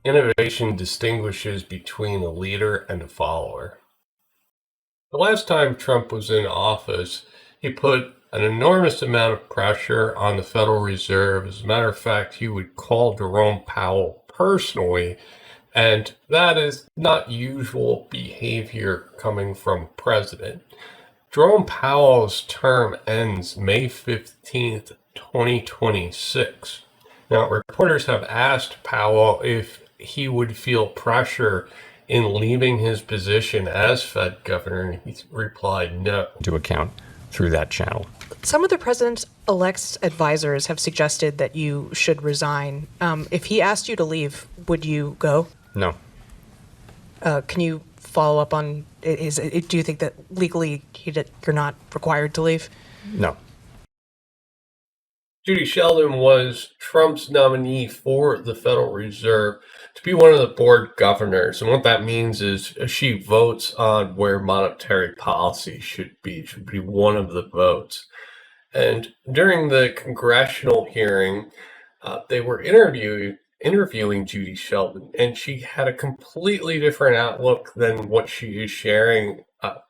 Innovation distinguishes between a leader and a follower. The last time Trump was in office, he put an enormous amount of pressure on the Federal Reserve. As a matter of fact, he would call Jerome Powell personally, and that is not usual behavior coming from a president. Jerome Powell's term ends May 15th, 2026. Now, reporters have asked Powell if he would feel pressure in leaving his position as Fed governor, and he replied no. To account through that channel. Some of the president-elect's advisors have suggested that you should resign. If he asked you to leave, would you go? No. Can you follow up on, do you think that legally you're not required to leave? No. Judy Sheldon was Trump's nominee for the Federal Reserve to be one of the board governors. And what that means is she votes on where monetary policy should be one of the votes. And during the congressional hearing, they were interviewing Judy Sheldon, and she had a completely different outlook than what she is sharing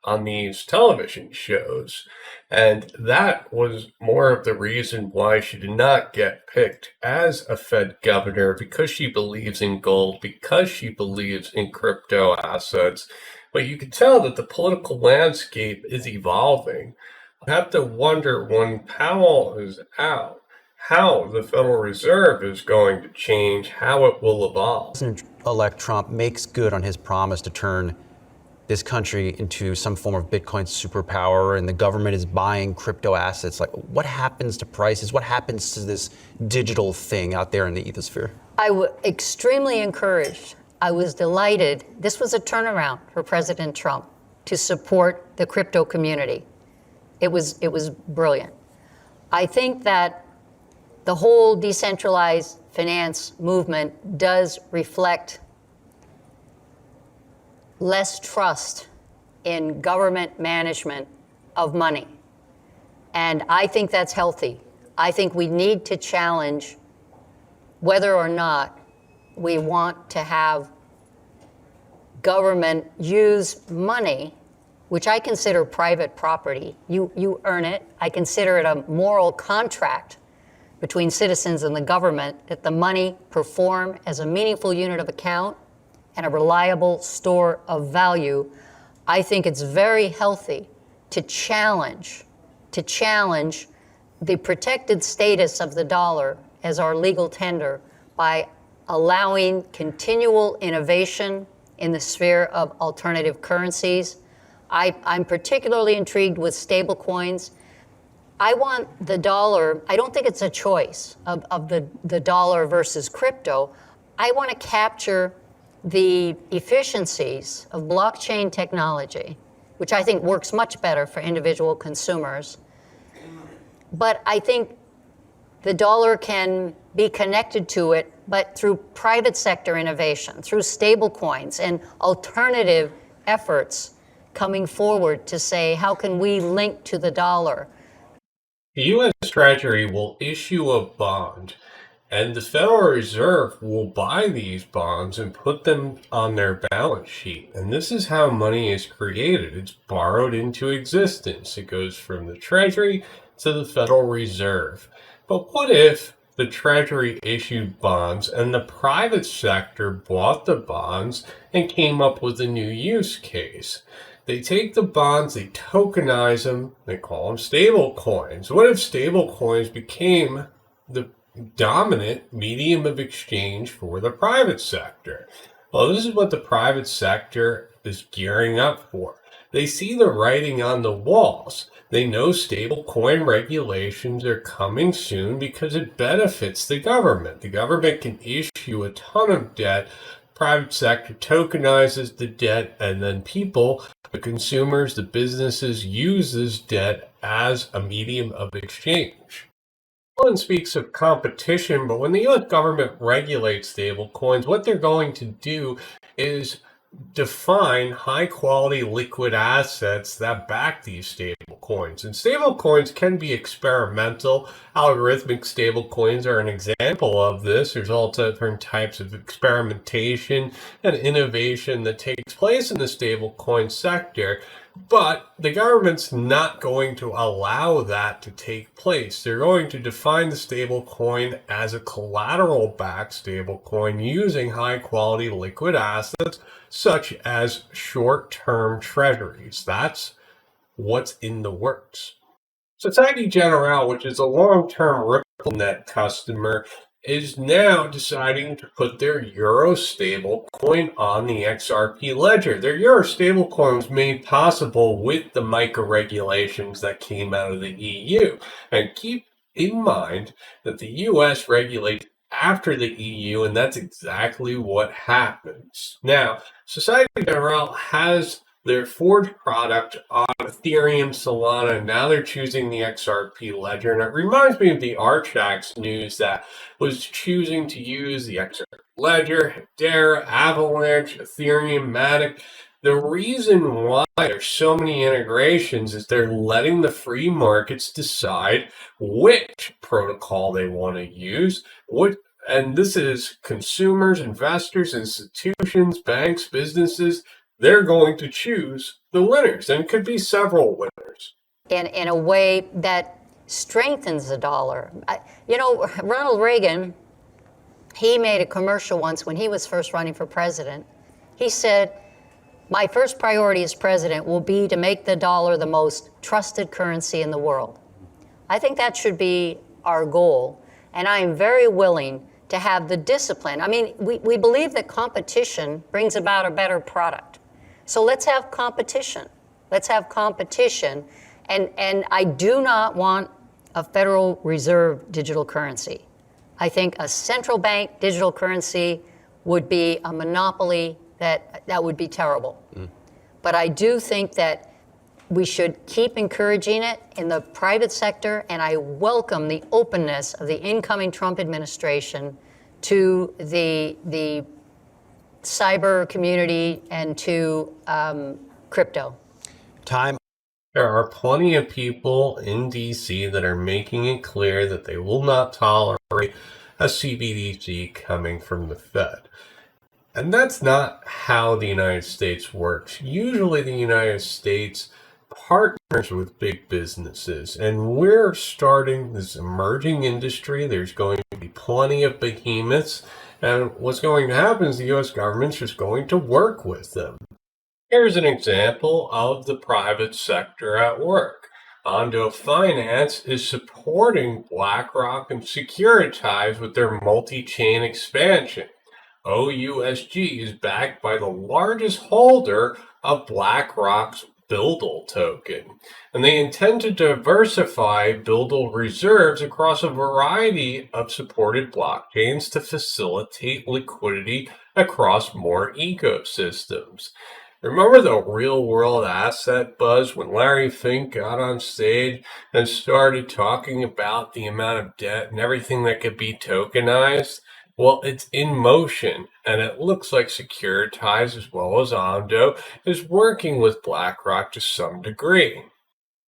on these television shows. And that was more of the reason why she did not get picked as a Fed governor, because she believes in gold, because she believes in crypto assets. But you can tell that the political landscape is evolving. I have to wonder, when Powell is out, how the Federal Reserve is going to change, how it will evolve. President-elect Trump makes good on his promise to turn this country into some form of Bitcoin superpower, and the government is buying crypto assets. Like, what happens to prices? What happens to this digital thing out there in the ethosphere? I was extremely encouraged. I was delighted. This was a turnaround for President Trump to support the crypto community. It was brilliant. I think that the whole decentralized finance movement does reflect less trust in government management of money. And I think that's healthy. I think we need to challenge whether or not we want to have government use money, which I consider private property. You earn it. I consider it a moral contract between citizens and the government, that the money perform as a meaningful unit of account and a reliable store of value. I think it's very healthy to challenge the protected status of the dollar as our legal tender by allowing continual innovation in the sphere of alternative currencies. I'm particularly intrigued with stablecoins. I want the dollar, I don't think it's a choice of the dollar versus crypto. I want to capture the efficiencies of blockchain technology, which I think works much better for individual consumers. But I think the dollar can be connected to it, but through private sector innovation, through stablecoins and alternative efforts coming forward to say, how can we link to the dollar? The U.S. Treasury will issue a bond, and the Federal Reserve will buy these bonds and put them on their balance sheet. And this is how money is created. It's borrowed into existence. It goes from the Treasury to the Federal Reserve. But what if the Treasury issued bonds and the private sector bought the bonds and came up with a new use case? They take the bonds, they tokenize them, they call them stablecoins. What if stablecoins became the dominant medium of exchange for the private sector? Well, this is what the private sector is gearing up for. They see the writing on the walls. They know stablecoin regulations are coming soon because it benefits the government. The government can issue a ton of debt. Private sector tokenizes the debt, and then people, the consumers, the businesses, use this debt as a medium of exchange. One speaks of competition, but when the U.S. government regulates stablecoins, what they're going to do is define high quality liquid assets that back these stable coins. And stable coins can be experimental. Algorithmic stable coins are an example of this. There's all different types of experimentation and innovation that takes place in the stable coin sector. But the government's not going to allow that to take place. They're going to define the stable coin as a collateral-backed stable coin using high-quality liquid assets such as short-term treasuries. That's what's in the works. Societe Generale, which is a long-term RippleNet customer, is now deciding to put their Euro stable coin on the XRP Ledger. Their Euro stable coin was made possible with the MiCA regulations that came out of the EU. And keep in mind that the US regulates after the EU, and that's exactly what happens. Now, Societe Generale has their forged product on Ethereum, Solana, and now they're choosing the XRP Ledger. And it reminds me of the Archax news that was choosing to use the XRP Ledger, Hedera, Avalanche, Ethereum, Matic. The reason why there's so many integrations is they're letting the free markets decide which protocol they want to use, and this is consumers, investors, institutions, banks, businesses. They're going to choose the winners, and it could be several winners. In a way that strengthens the dollar. Ronald Reagan, he made a commercial once when he was first running for president. He said, "My first priority as president will be to make the dollar the most trusted currency in the world." I think that should be our goal, and I am very willing to have the discipline. I mean, we believe that competition brings about a better product. So let's have competition. Let's have competition. And I do not want a Federal Reserve digital currency. I think a central bank digital currency would be a monopoly that would be terrible. But I do think that we should keep encouraging it in the private sector, and I welcome the openness of the incoming Trump administration to the cyber community and to crypto. Time. There are plenty of people in DC that are making it clear that they will not tolerate a CBDC coming from the Fed. And that's not how the United States works. Usually the United States partners with big businesses, and we're starting this emerging industry. There's going to be plenty of behemoths, and what's going to happen is the US government's just going to work with them. Here's an example of the private sector at work. Ondo Finance is supporting BlackRock and Securitize with their multi-chain expansion. OUSG is backed by the largest holder of BlackRock's Buildle token, and they intend to diversify Buildle reserves across a variety of supported blockchains to facilitate liquidity across more ecosystems. Remember the real-world asset buzz when Larry Fink got on stage and started talking about the amount of debt and everything that could be tokenized? Well, it's in motion, and it looks like Securitize, as well as Ondo, is working with BlackRock to some degree.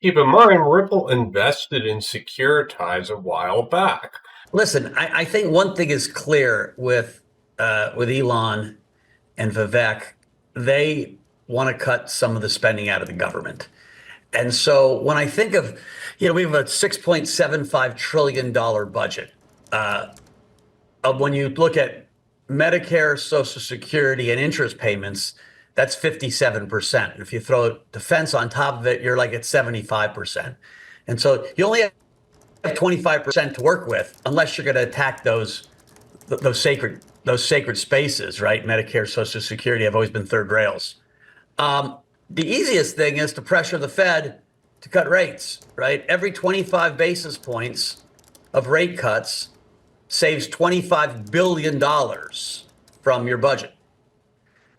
Keep in mind, Ripple invested in Securitize a while back. Listen, I think one thing is clear with Elon and Vivek. They want to cut some of the spending out of the government. And so when I think of, we have a $6.75 trillion budget. When you look at Medicare, Social Security, and interest payments, that's 57%. And if you throw defense on top of it, you're like at 75%. And so you only have 25% to work with, unless you're going to attack those sacred spaces, right? Medicare, Social Security have always been third rails. The easiest thing is to pressure the Fed to cut rates, right? Every 25 basis points of rate cuts saves $25 billion from your budget.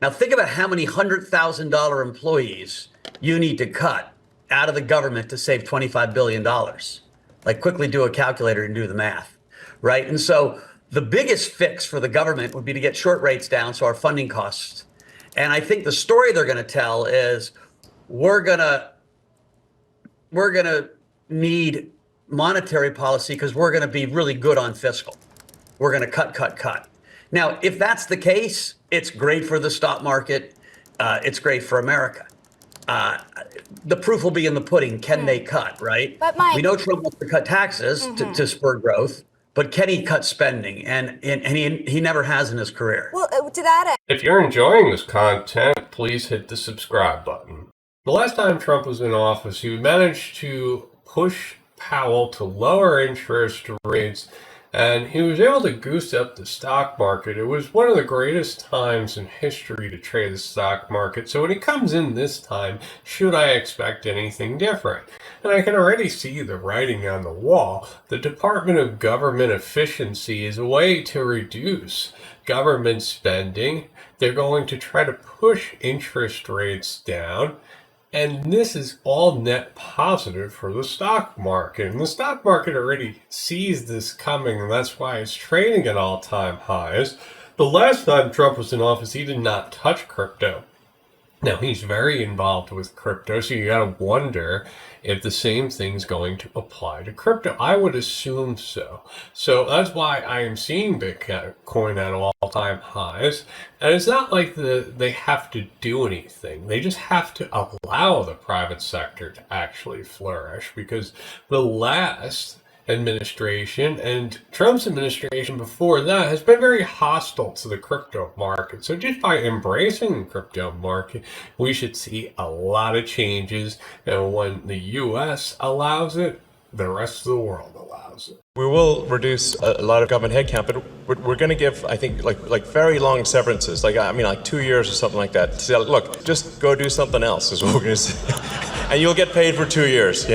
Now think about how many $100,000 employees you need to cut out of the government to save $25 billion. Like, quickly do a calculator and do the math, right? And so the biggest fix for the government would be to get short rates down so our funding costs And I think the story they're going to tell is we're going to need monetary policy because we're going to be really good on fiscal. We're going to cut. Now, if that's the case, it's great for the stock market. It's great for America. The proof will be in the pudding. Can they cut, right? But Mike, we know Trump wants to cut taxes to spur growth, but can he cut spending? And he never has in his career. well, to that end, If you're enjoying this content, please hit the subscribe button. The last time Trump was in office, he managed to push Powell to lower interest rates, and he was able to goose up the stock market. It was one of the greatest times in history to trade the stock market. So when he comes in this time, should I expect anything different? And I can already see the writing on the wall. The Department of Government Efficiency is a way to reduce government spending. They're going to try to push interest rates down. And this is all net positive for the stock market. And the stock market already sees this coming, and that's why it's trading at all-time highs. The last time Trump was in office, he did not touch crypto. Now, he's very involved with crypto, so you gotta wonder if the same thing's going to apply to crypto. I would assume so. So that's why I am seeing Bitcoin at all-time highs. And it's not like they have to do anything. They just have to allow the private sector to actually flourish, because the last administration and Trump's administration before that has been very hostile to the crypto market. So just by embracing the crypto market, we should see a lot of changes. And when the US allows it, the rest of the world allows it. We will reduce a lot of government headcount, but we're going to give, I think, like very long severances, like 2 years or something like that. So, look, just go do something else is what we're going to say, and you'll get paid for 2 years.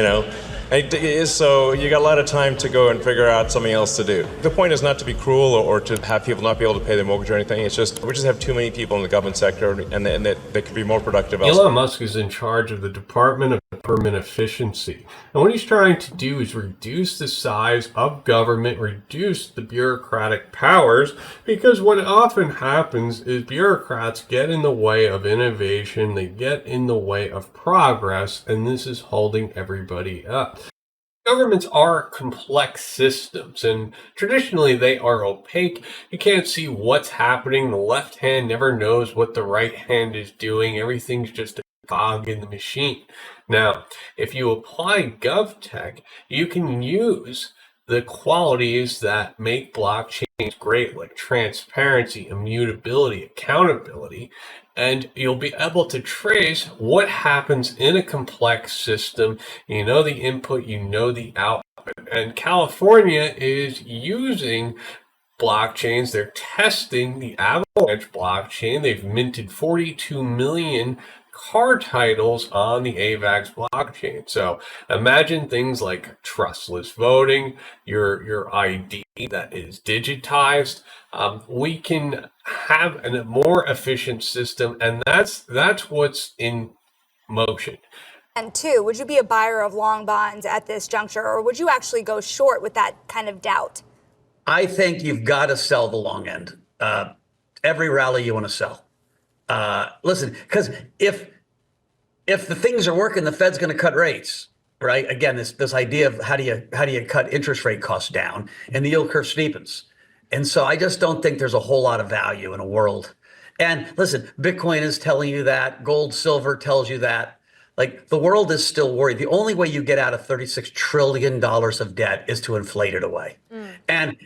So you got a lot of time to go and figure out something else to do. The point is not to be cruel or to have people not be able to pay their mortgage or anything. It's just we just have too many people in the government sector, and they could be more productive elsewhere. Elon Musk is in charge of the Department of Government Efficiency. And what he's trying to do is reduce the size of government, reduce the bureaucratic powers, because what often happens is bureaucrats get in the way of innovation, they get in the way of progress, and this is holding everybody up. Governments are complex systems, and traditionally they are opaque. You can't see what's happening. The left hand never knows what the right hand is doing. Everything's just a cog in the machine. Now, if you apply GovTech, you can use the qualities that make blockchains great, like transparency, immutability, accountability, and you'll be able to trace what happens in a complex system. You know the input, you know the output. And California is using blockchains. They're testing the Avalanche blockchain. They've minted 42 million car titles on the AVAX blockchain. So imagine things like trustless voting, your ID that is digitized. We can have a more efficient system, and that's what's in motion. and two, would you be a buyer of long bonds at this juncture, or would you actually go short with that kind of doubt? I think you've got to sell the long end. Every rally you want to sell. Listen, because if the things are working, the Fed's going to cut rates, right? Again, this idea of how do you cut interest rate costs down, and the yield curve steepens. And so I just don't think there's a whole lot of value in a world. And listen, Bitcoin is telling you that, gold, silver tells you that. Like, the world is still worried. The only way you get out of $36 trillion of debt is to inflate it away. And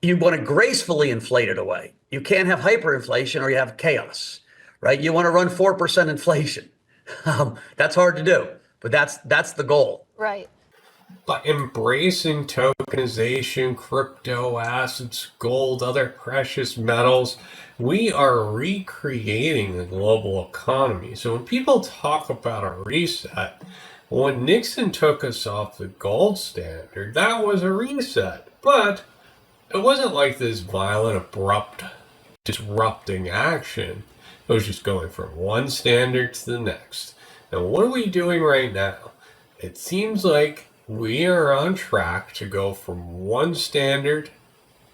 you want to gracefully inflate it away. You can't have hyperinflation or you have chaos, right? You want to run 4% inflation. That's hard to do, but that's the goal. Right. By embracing tokenization, crypto assets, gold, other precious metals, we are recreating the global economy. So when people talk about a reset, when Nixon took us off the gold standard, that was a reset. But it wasn't like this violent, abrupt, disrupting action. It was just going from one standard to the next. And what are we doing right now? It seems like we are on track to go from one standard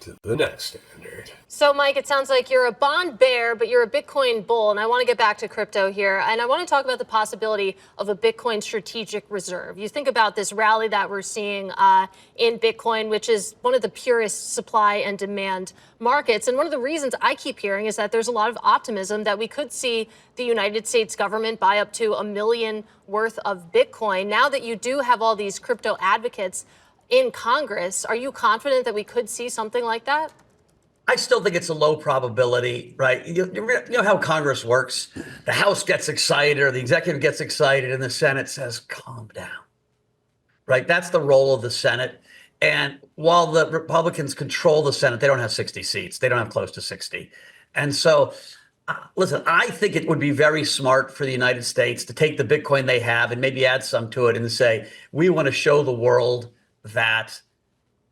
to the next standard. So, Mike, it sounds like you're a bond bear, but you're a Bitcoin bull. And I want to get back to crypto here. And I want to talk about the possibility of a Bitcoin strategic reserve. You think about this rally that we're seeing in Bitcoin, which is one of the purest supply and demand markets. And one of the reasons I keep hearing is that there's a lot of optimism that we could see the United States government buy up to $1 million worth of Bitcoin. Now that you do have all these crypto advocates in Congress, are you confident that we could see something like that? I still think it's a low probability, right? You know how Congress works. The House gets excited or the executive gets excited and the Senate says, calm down, right? That's the role of the Senate. And while the Republicans control the Senate, they don't have 60 seats. They don't have close to 60. And so, listen, I think it would be very smart for the United States to take the Bitcoin they have and maybe add some to it and say, we want to show the world that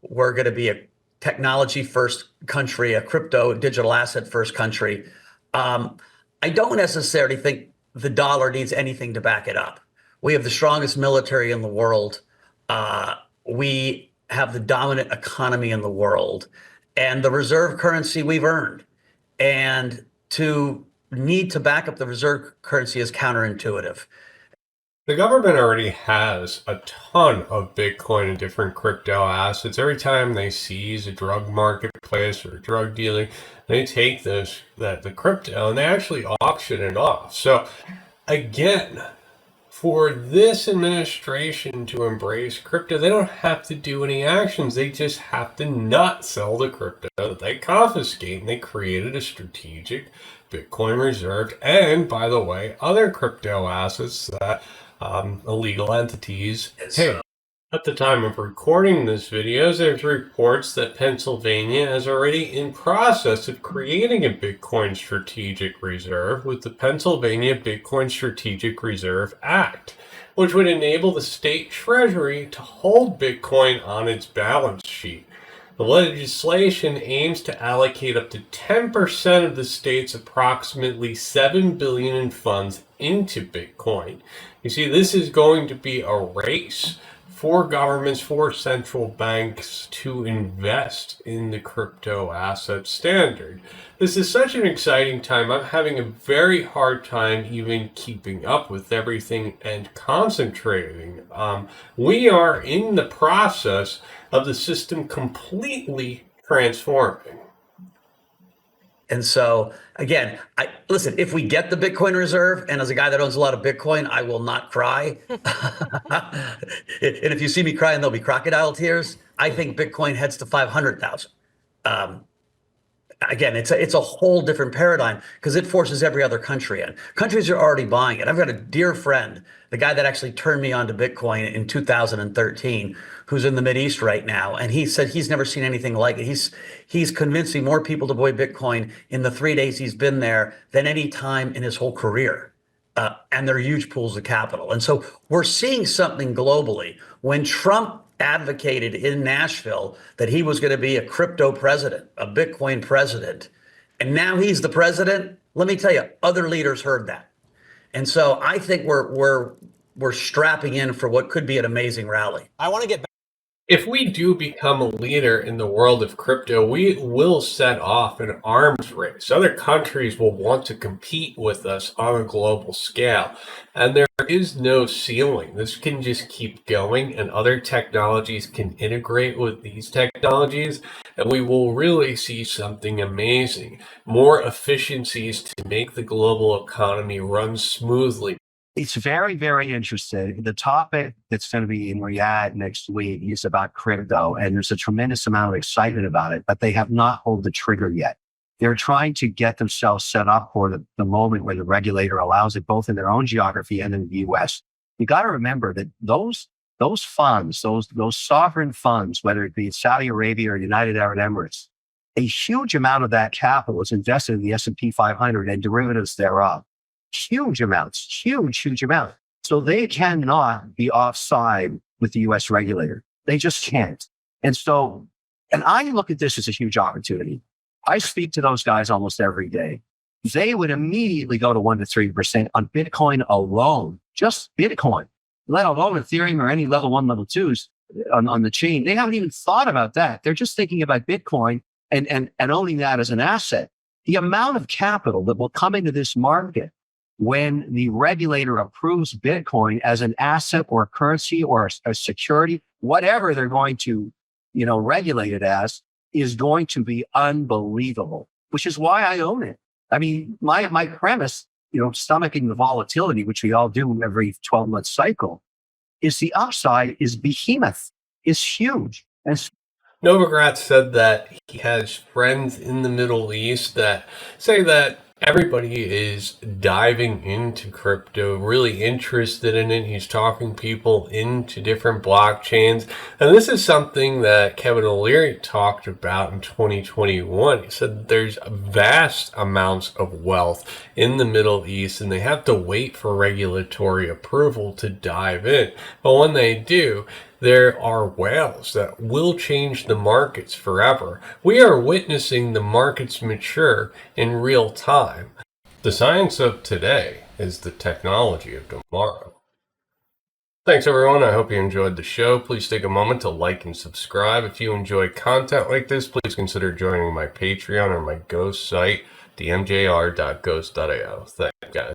we're going to be a technology first country, a crypto digital asset first country. I don't necessarily think the dollar needs anything to back it up. We have the strongest military in the world. We have the dominant economy in the world and the reserve currency we've earned. And to need to back up the reserve currency is counterintuitive. The government already has a ton of Bitcoin and different crypto assets. Every time they seize a drug marketplace or drug dealing, they take the crypto and they actually auction it off. So again, for this administration to embrace crypto, they don't have to do any actions. They just have to not sell the crypto that they confiscate. And they created a strategic Bitcoin reserve. And by the way, other crypto assets that illegal entities. Hey, at the time of recording this video, there's reports that Pennsylvania is already in process of creating a Bitcoin strategic reserve with the Pennsylvania Bitcoin Strategic Reserve Act, which would enable the state treasury to hold Bitcoin on its balance sheet. The legislation aims to allocate up to 10% of the state's approximately $7 billion in funds into Bitcoin. You see, this is going to be a race for governments, for central banks to invest in the crypto asset standard. This is such an exciting time. I'm having a very hard time even keeping up with everything and concentrating. We are in the process of the system completely transforming. And so, again, listen, if we get the Bitcoin reserve, and as a guy that owns a lot of Bitcoin, I will not cry. And if you see me crying, there'll be crocodile tears. I think Bitcoin heads to 500,000. Again, it's a whole different paradigm because it forces every other country in. Countries are already buying it. I've got a dear friend, the guy that actually turned me on to Bitcoin in 2013, who's in the Mideast right now. And he said he's never seen anything like it. He's convincing more people to buy Bitcoin in the 3 days he's been there than any time in his whole career. And they're huge pools of capital. And so we're seeing something globally. When Trump advocated in Nashville that he was going to be a crypto president, a Bitcoin president, and now he's the president, let me tell you, other leaders heard that. And so I think we're strapping in for what could be an amazing rally. I want to get back. If we do become a leader in the world of crypto, we will set off an arms race. Other countries will want to compete with us on a global scale. And there is no ceiling. This can just keep going, and other technologies can integrate with these technologies, and we will really see something amazing. More efficiencies to make the global economy run smoothly. It's very, very interesting. The topic that's going to be in Riyadh next week is about crypto, and there's a tremendous amount of excitement about it, but they have not pulled the trigger yet. They're trying to get themselves set up for the moment where the regulator allows it, both in their own geography and in the U.S. You got to remember that those funds, those sovereign funds, whether it be Saudi Arabia or United Arab Emirates, a huge amount of that capital is invested in the S&P 500 and derivatives thereof. Huge amounts, huge amount. So they cannot be offside with the U.S. regulator. They just can't. And I look at this as a huge opportunity. I speak to those guys almost every day. They would immediately go to 1 to 3% on Bitcoin alone, just Bitcoin, let alone Ethereum or any level 1, level 2s on the chain. They haven't even thought about that. They're just thinking about Bitcoin and owning that as an asset, the amount of capital that will come into this market when the regulator approves Bitcoin as an asset or a currency or a security, whatever they're going to, regulate it as, is going to be unbelievable, which is why I own it. I mean, my premise, stomaching the volatility, which we all do every 12-month cycle, is the upside is behemoth, is huge. And Novogratz said that he has friends in the Middle East that say that everybody is diving into crypto, really interested in it. He's talking people into different blockchains. And this is something that Kevin O'Leary talked about in 2021. He said that there's vast amounts of wealth in the Middle East and they have to wait for regulatory approval to dive in. But when they do, there are whales that will change the markets forever. We are witnessing the markets mature in real time. The science of today is the technology of tomorrow. Thanks everyone. I hope you enjoyed the show. Please take a moment to like and subscribe. If you enjoy content like this, please consider joining my Patreon or my Ghost site, themjr.ghost.io. Thanks guys.